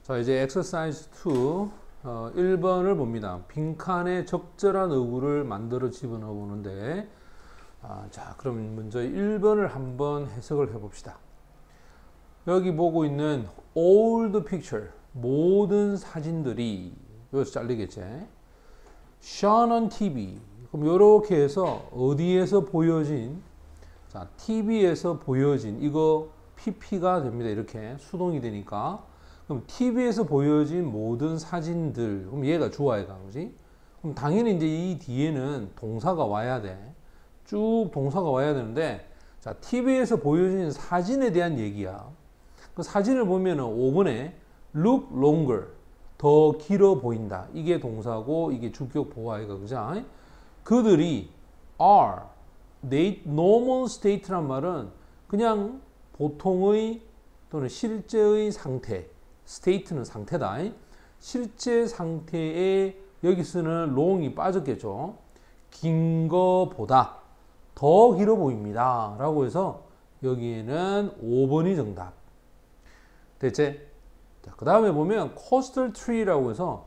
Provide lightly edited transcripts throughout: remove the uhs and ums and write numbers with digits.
자, 이제 exercise 2 1번을 봅니다. 빈칸에 적절한 어구를 만들어 집어넣어 보는데 자, 그럼 먼저 1번을 한번 해석을 해 봅시다. 여기 보고 있는 all the picture, 모든 사진들이 여기서 잘리겠지. shown on TV. 그럼 이렇게 해서 어디에서 보여진, 자, TV에서 보여진, 이거 PP가 됩니다. 이렇게 수동이 되니까. 그럼 TV에서 보여진 모든 사진들, 그럼 얘가 주어야 그지? 그럼 당연히 이제 이 뒤에는 동사가 와야 돼. 쭉 동사가 와야 되는데, 자, TV에서 보여진 사진에 대한 얘기야. 그 사진을 보면은 5번에 look longer, 더 길어 보인다. 이게 동사고 이게 주격 보어이가 그죠? 그들이 are, normal state란 말은 그냥 보통의 또는 실제의 상태, state는 상태다. 실제 상태에 여기 쓰는 long이 빠졌겠죠. 긴 거보다 더 길어 보입니다. 라고 해서 여기에는 5번이 정답. 됐지? 그 다음에 보면 coastal tree라고 해서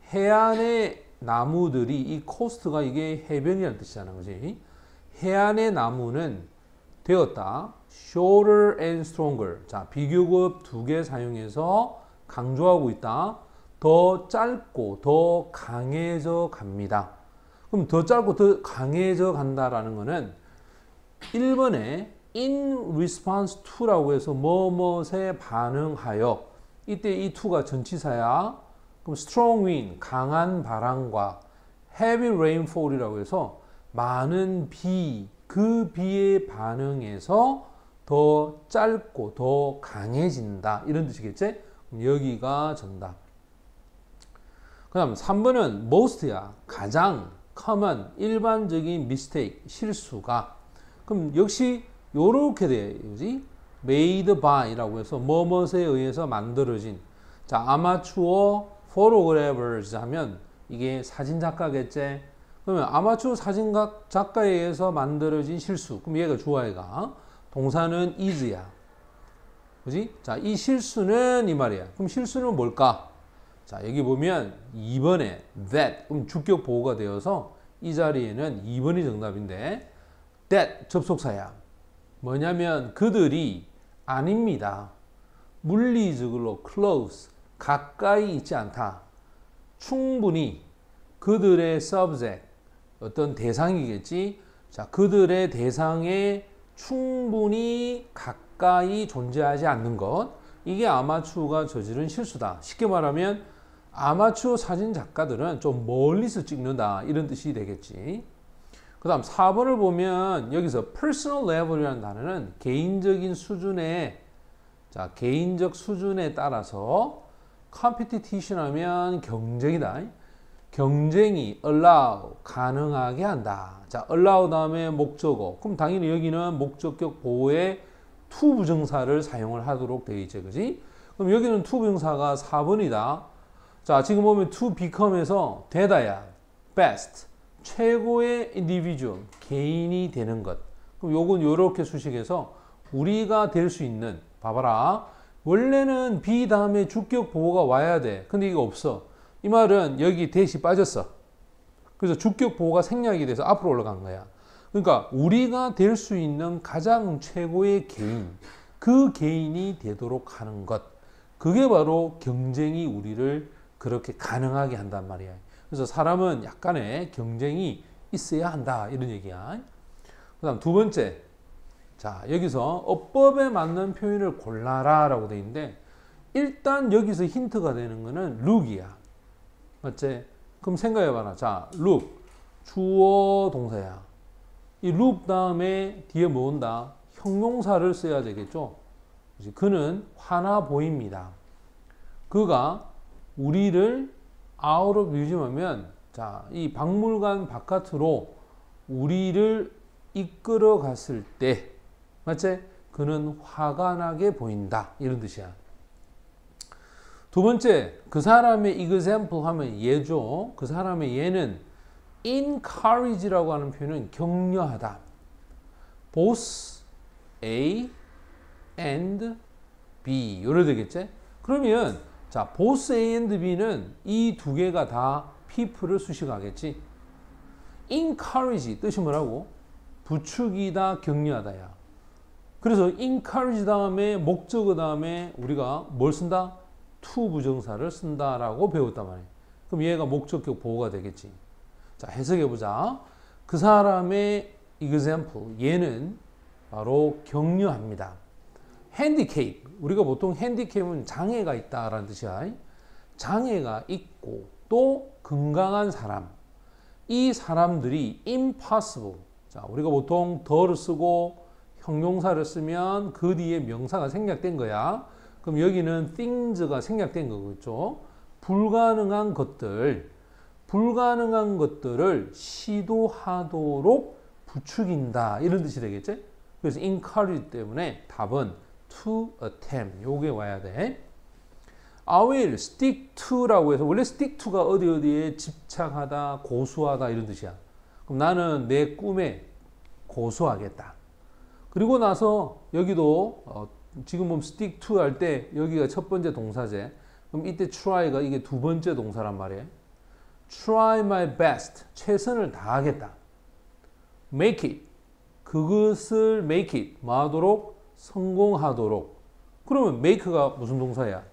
해안의 나무들이, 이 coast가 이게 해변이라는 뜻이잖아. 그지? 해안의 나무는 되었다. shorter and stronger. 자, 비교급 두 개 사용해서 강조하고 있다. 더 짧고 더 강해져 갑니다. 그럼 더 짧고 더 강해져 간다라는 거는 1번에 in response to라고 해서 뭐뭐에 반응하여, 이때 이 to가 전치사야. 그럼 strong wind, 강한 바람과 heavy rainfall이라고 해서 많은 비, 그 비에 반응해서 더 짧고 더 강해진다. 이런 뜻이겠지? 그럼 여기가 정답. 그 다음 3번은 most야. 가장 common, 일반적인 mistake, 실수가. 그럼 역시 요렇게 돼. 그지? made by라고 해서 뭐뭐에 의해서 만들어진. 자, 아마추어 photographers 하면 이게 사진 작가겠지? 그러면 아마추어 사진 작가에 의해서 만들어진 실수. 그럼 얘가 주어가. 동사는 is야. 그지? 자, 이 실수는 이 말이야. 그럼 실수는 뭘까? 자, 여기 보면 2번에 that. 그럼 주격 보호가 되어서 이 자리에는 2번이 정답인데, that 접속사야. 뭐냐면 그들이 아닙니다. 물리적으로 close, 가까이 있지 않다. 충분히 그들의 subject, 어떤 대상이겠지. 자, 그들의 대상에 충분히 가까이 존재하지 않는 것. 이게 아마추어가 저지른 실수다. 쉽게 말하면 아마추어 사진 작가들은 좀 멀리서 찍는다. 이런 뜻이 되겠지. 그 다음 4번을 보면 여기서 personal level이라는 단어는 개인적인 수준에, 자, 개인적 수준에 따라서 competition 하면 경쟁이다. 경쟁이 allow, 가능하게 한다. 자, allow 다음에 목적어. 그럼 당연히 여기는 목적격 보호에 to 부정사를 사용을 하도록 되어 있죠. 그지? 그럼 여기는 to 부정사가 4번이다. 자, 지금 보면 to become에서 되다야. best. 최고의 individual, 개인이 되는 것. 그럼 요건 요렇게 수식해서 우리가 될 수 있는, 봐봐라. 원래는 be 다음에 주격 보호가 와야 돼. 근데 이거 없어. 이 말은 여기 대시 빠졌어. 그래서 주격 보호가 생략이 돼서 앞으로 올라간 거야. 그러니까 우리가 될 수 있는 가장 최고의 개인, 그 개인이 되도록 하는 것. 그게 바로 경쟁이 우리를 그렇게 가능하게 한단 말이야. 그래서 사람은 약간의 경쟁이 있어야 한다. 이런 얘기야. 그 다음 두 번째. 자, 여기서 어법에 맞는 표현을 골라라 라고 되어 있는데, 일단 여기서 힌트가 되는 거는 look이야. 맞지? 그럼 생각해봐라. 자, look. 주어 동사야. 이 look 다음에 뒤에 뭐 온다? 형용사를 써야 되겠죠? 그는 화나 보입니다. 그가 우리를 out of museum 하면, 자, 이 박물관 바깥으로 우리를 이끌어 갔을 때, 맞지? 그는 화가 나게 보인다. 이런 뜻이야. 두 번째, 그 사람의 example 하면 예죠. 그 사람의 예는 encourage라고 하는 표현은 격려하다. both A and B. 요래 되겠지? 그러면 자, both A and B는 이 두 개가 다 people을 수식하겠지. encourage 뜻이 뭐라고? 부추기다, 격려하다야. 그래서 encourage 다음에 목적어 다음에 우리가 뭘 쓴다? to 부정사를 쓴다라고 배웠단 말이에요. 그럼 얘가 목적격 보호가 되겠지. 자, 해석해보자. 그 사람의 example, 얘는 바로 격려합니다. handicap, 우리가 보통 handicap은 장애가 있다라는 뜻이야. 장애가 있고 또 건강한 사람, 이 사람들이 impossible, 자, 우리가 보통 the를 쓰고 형용사를 쓰면 그 뒤에 명사가 생략된 거야. 그럼 여기는 things가 생략된 거겠죠. 불가능한 것들을 시도하도록 부추긴다, 이런 뜻이 되겠지. 그래서 encourage 때문에 답은 to attempt, 요게 와야 돼. I will stick to라고 해서 원래 stick to가 어디에 집착하다, 고수하다 이런 뜻이야. 그럼 나는 내 꿈에 고수하겠다. 그리고 나서 여기도 지금 보면 stick to 할 때 여기가 첫 번째 동사제. 그럼 이때 try가 이게 두 번째 동사란 말이에요. try my best, 최선을 다하겠다. make it, 그것을 make it, 뭐하도록? 성공하도록. 그러면 make가 무슨 동사야?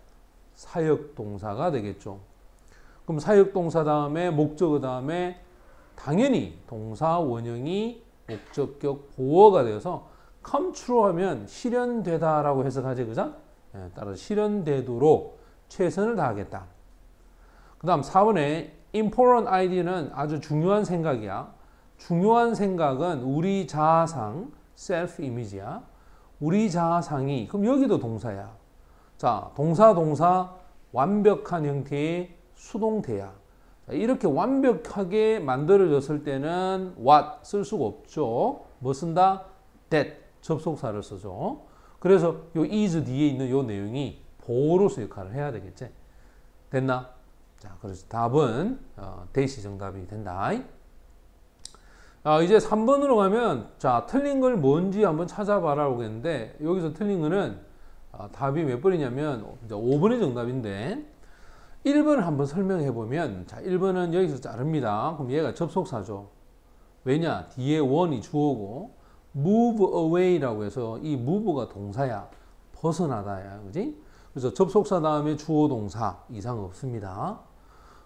사역동사가 되겠죠. 그럼 사역동사 다음에 목적어 다음에 당연히 동사 원형이 목적격 보어가 되어서 come true 하면 실현되다라고 해석하지, 그죠? 따라서 실현되도록 최선을 다하겠다. 그 다음 4번에 important idea는 아주 중요한 생각이야. 중요한 생각은 우리 자아상, self image야. 우리 자아상이, 그럼 여기도 동사야. 자, 동사 완벽한 형태의 수동태야. 자, 이렇게 완벽하게 만들어졌을 때는 what 쓸 수가 없죠. 뭐 쓴다? that, 접속사를 쓰죠. 그래서 요 is 뒤에 있는 요 내용이 보호로서 역할을 해야 되겠지. 됐나? 자, 그래서 답은 대시 정답이 된다. 이제 3번으로 가면, 자, 틀린 걸 뭔지 한번 찾아봐라고 했는데, 여기서 틀린 거는 답이 몇 번이냐면 이제 5번이 정답인데, 1번을 한번 설명해 보면, 자, 1번은 여기서 자릅니다. 그럼 얘가 접속사죠. 왜냐? 뒤에 one이 주어고, move away라고 해서 이 move가 동사야. 벗어나다야. 그지? 그래서 접속사 다음에 주어 동사 이상 없습니다.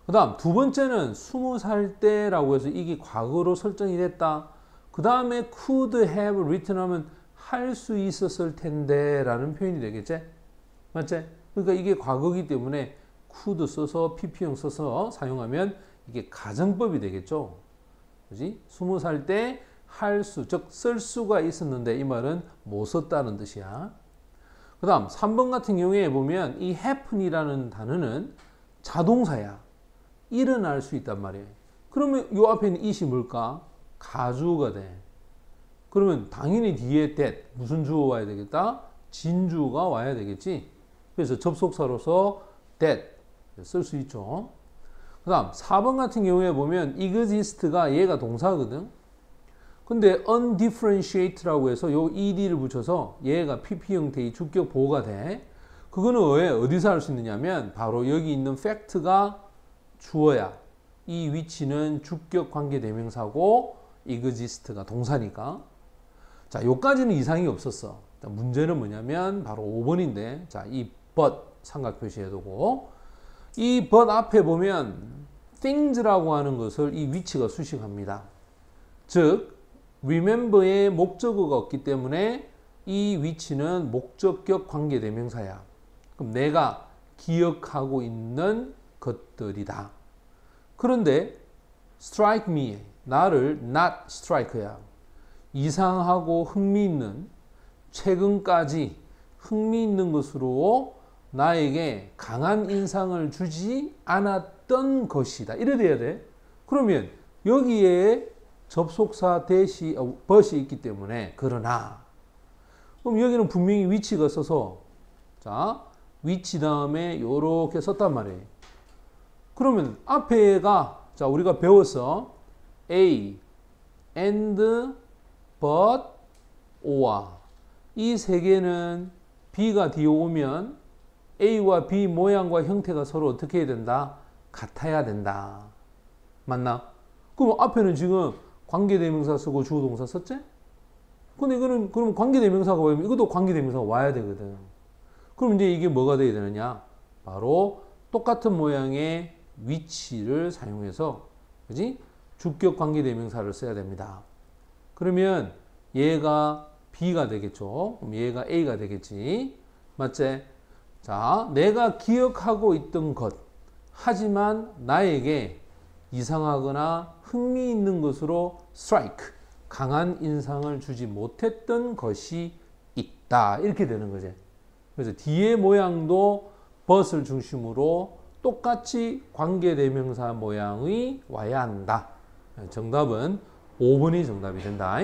그 다음 두 번째는 20살 때라고 해서 이게 과거로 설정이 됐다. 그 다음에 could have written 하면 할 수 있었을 텐데 라는 표현이 되겠지? 맞지? 그러니까 이게 과거이기 때문에 could 써서 pp형 써서 사용하면 이게 가정법이 되겠죠? 그지? 20살 때 할 수, 즉 쓸 수가 있었는데 이 말은 못 썼다는 뜻이야. 그 다음 3번 같은 경우에 보면 이 happen이라는 단어는 자동사야. 일어날 수 있단 말이에요. 그러면 이 앞에 있는 it이 뭘까? 가주어가 돼. 그러면 당연히 뒤에 that, 무슨 주어 와야 되겠다? 진주가 와야 되겠지. 그래서 접속사로서 that 쓸 수 있죠. 그 다음 4번 같은 경우에 보면 exist가 얘가 동사거든. 근데 undifferentiated라고 해서 요 ed를 붙여서 얘가 pp 형태의 주격 보호가 돼. 그거는 왜 어디서 할 수 있느냐면 바로 여기 있는 fact가 주어야. 이 위치는 주격 관계 대명사고 exist가 동사니까. 자, 요까지는 이상이 없었어. 자, 문제는 뭐냐면 바로 5번인데, 자, 이 but 삼각 표시해두고 이 but 앞에 보면 things라고 하는 것을 이 위치가 수식합니다. 즉 remember의 목적어가 없기 때문에 이 위치는 목적격 관계 대명사야. 그럼 내가 기억하고 있는 것들이다. 그런데 strike me, 나를 not strike야. 이상하고 흥미있는, 최근까지 흥미있는 것으로 나에게 강한 인상을 주지 않았던 것이다. 이래 돼야 돼. 그러면 여기에 접속사 대시 but이 있기 때문에 그러나, 그럼 여기는 분명히 위치가 써서, 자, 위치 다음에 요렇게 썼단 말이에요. 그러면 앞에가, 자, 우리가 배웠어. A, and, but, or. 이 세 개는 B가 뒤에 오면 A와 B 모양과 형태가 서로 어떻게 해야 된다? 같아야 된다. 맞나? 그럼 앞에는 지금 관계대명사 쓰고 주어동사 썼지? 근데 이거는 그럼 관계대명사가 와면 이것도 관계대명사가 와야 되거든. 그럼 이제 이게 뭐가 돼야 되느냐? 바로 똑같은 모양의 위치를 사용해서, 그지? 주격 관계대명사를 써야 됩니다. 그러면 얘가 B가 되겠죠. 그럼 얘가 A가 되겠지. 맞지? 자, 내가 기억하고 있던 것, 하지만 나에게 이상하거나 흥미있는 것으로 strike, 강한 인상을 주지 못했던 것이 있다. 이렇게 되는 거지. 그래서 뒤에 모양도 but을 중심으로 똑같이 관계대명사 모양이 와야 한다. 정답은 5번이 정답이 된다.